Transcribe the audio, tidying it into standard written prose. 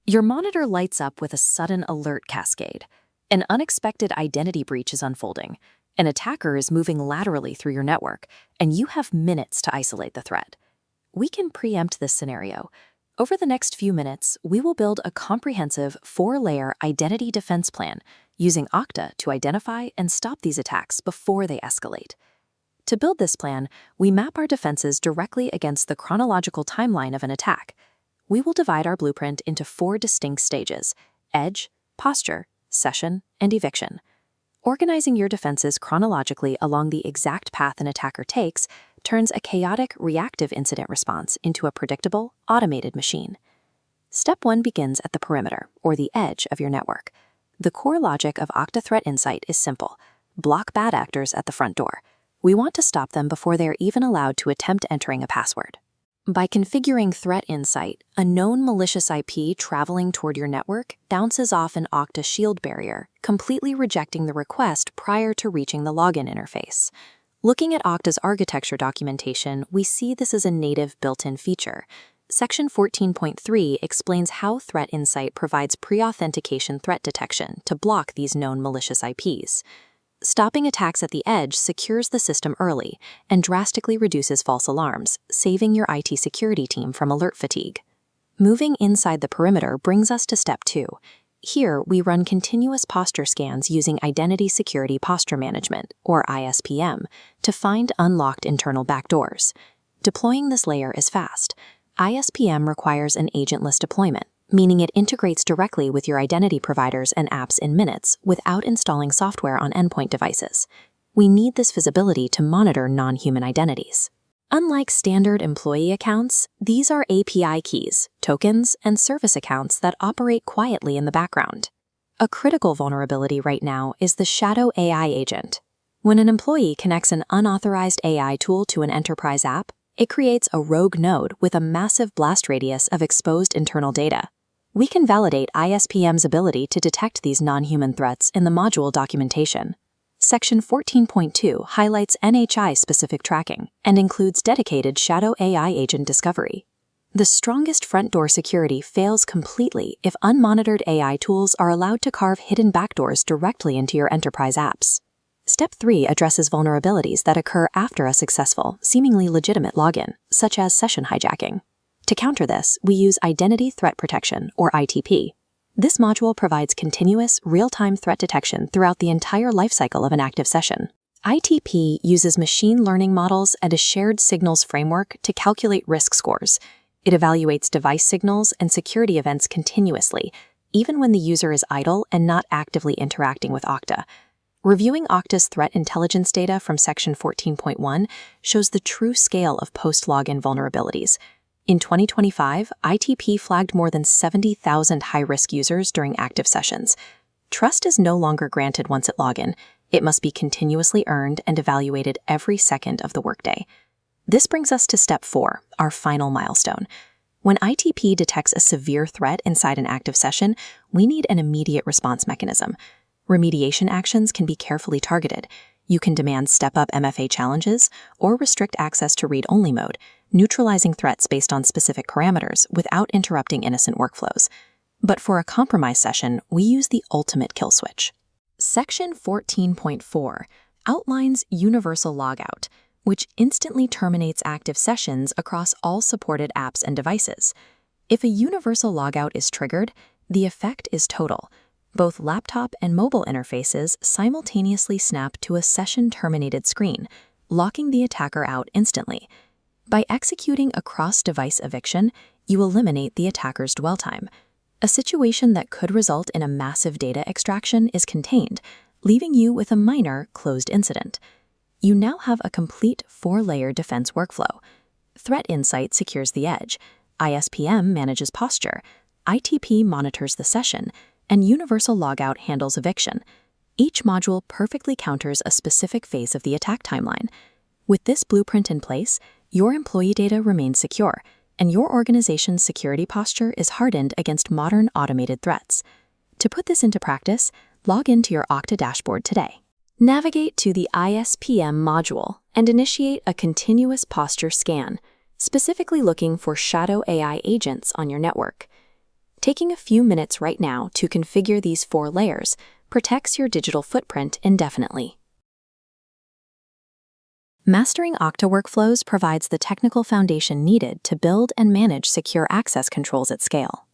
Your monitor lights up with a sudden alert cascade. An unexpected identity breach is unfolding. An attacker is moving laterally through your network, and you have minutes to isolate the threat. We can preempt this scenario. Over the next few minutes, we will build a comprehensive 4-layer identity defense plan using Okta to identify and stop these attacks before they escalate. To build this plan, we map our defenses directly against the chronological timeline of an attack. We will divide our blueprint into 4 distinct stages: edge, posture, session, and eviction. Organizing your defenses chronologically along the exact path an attacker takes turns a chaotic, reactive incident response into a predictable, automated machine. Step 1 begins at the perimeter, or the edge of your network. The core logic of Okta ThreatInsight is simple: block bad actors at the front door. We want to stop them before they are even allowed to attempt entering a password. By configuring ThreatInsight, a known malicious IP traveling toward your network bounces off an Okta shield barrier, completely rejecting the request prior to reaching the login interface. Looking at Okta's architecture documentation, we see this as a native built-in feature. Section 14.3 explains how ThreatInsight provides pre-authentication threat detection to block these known malicious IPs. Stopping attacks at the edge secures the system early and drastically reduces false alarms, saving your IT security team from alert fatigue. Moving inside the perimeter brings us to step 2. Here, we run continuous posture scans using Identity Security Posture Management, or ISPM, to find unlocked internal backdoors. Deploying this layer is fast. ISPM requires an agentless deployment, meaning it integrates directly with your identity providers and apps in minutes without installing software on endpoint devices. We need this visibility to monitor non-human identities. Unlike standard employee accounts, these are API keys, tokens, and service accounts that operate quietly in the background. A critical vulnerability right now is the shadow AI agent. When an employee connects an unauthorized AI tool to an enterprise app, it creates a rogue node with a massive blast radius of exposed internal data. We can validate ISPM's ability to detect these non-human threats in the module documentation. Section 14.2 highlights NHI-specific tracking and includes dedicated shadow AI agent discovery. The strongest front door security fails completely if unmonitored AI tools are allowed to carve hidden backdoors directly into your enterprise apps. Step 3 addresses vulnerabilities that occur after a successful, seemingly legitimate login, such as session hijacking. To counter this, we use Identity Threat Protection, or ITP. This module provides continuous, real-time threat detection throughout the entire lifecycle of an active session. ITP uses machine learning models and a shared signals framework to calculate risk scores. It evaluates device signals and security events continuously, even when the user is idle and not actively interacting with Okta. Reviewing Okta's threat intelligence data from Section 14.1 shows the true scale of post-login vulnerabilities. In 2025, ITP flagged more than 70,000 high-risk users during active sessions. Trust is no longer granted once at login. It must be continuously earned and evaluated every second of the workday. This brings us to Step 4, our final milestone. When ITP detects a severe threat inside an active session, we need an immediate response mechanism. Remediation actions can be carefully targeted. You can demand step-up MFA challenges or restrict access to read-only mode, neutralizing threats based on specific parameters without interrupting innocent workflows. But for a compromise session, we use the ultimate kill switch. Section 14.4 outlines Universal Logout, which instantly terminates active sessions across all supported apps and devices. If a Universal Logout is triggered, the effect is total. Both laptop and mobile interfaces simultaneously snap to a session-terminated screen, locking the attacker out instantly. By executing a cross-device eviction, you eliminate the attacker's dwell time. A situation that could result in a massive data extraction is contained, leaving you with a minor closed incident. You now have a complete 4-layer defense workflow. ThreatInsight secures the edge, ISPM manages posture, ITP monitors the session, and Universal Logout handles eviction. Each module perfectly counters a specific phase of the attack timeline. With this blueprint in place, your employee data remains secure, and your organization's security posture is hardened against modern automated threats. To put this into practice, log into your Okta dashboard today. Navigate to the ISPM module and initiate a continuous posture scan, specifically looking for shadow AI agents on your network. Taking a few minutes right now to configure these 4 layers protects your digital footprint indefinitely. Mastering Okta workflows provides the technical foundation needed to build and manage secure access controls at scale.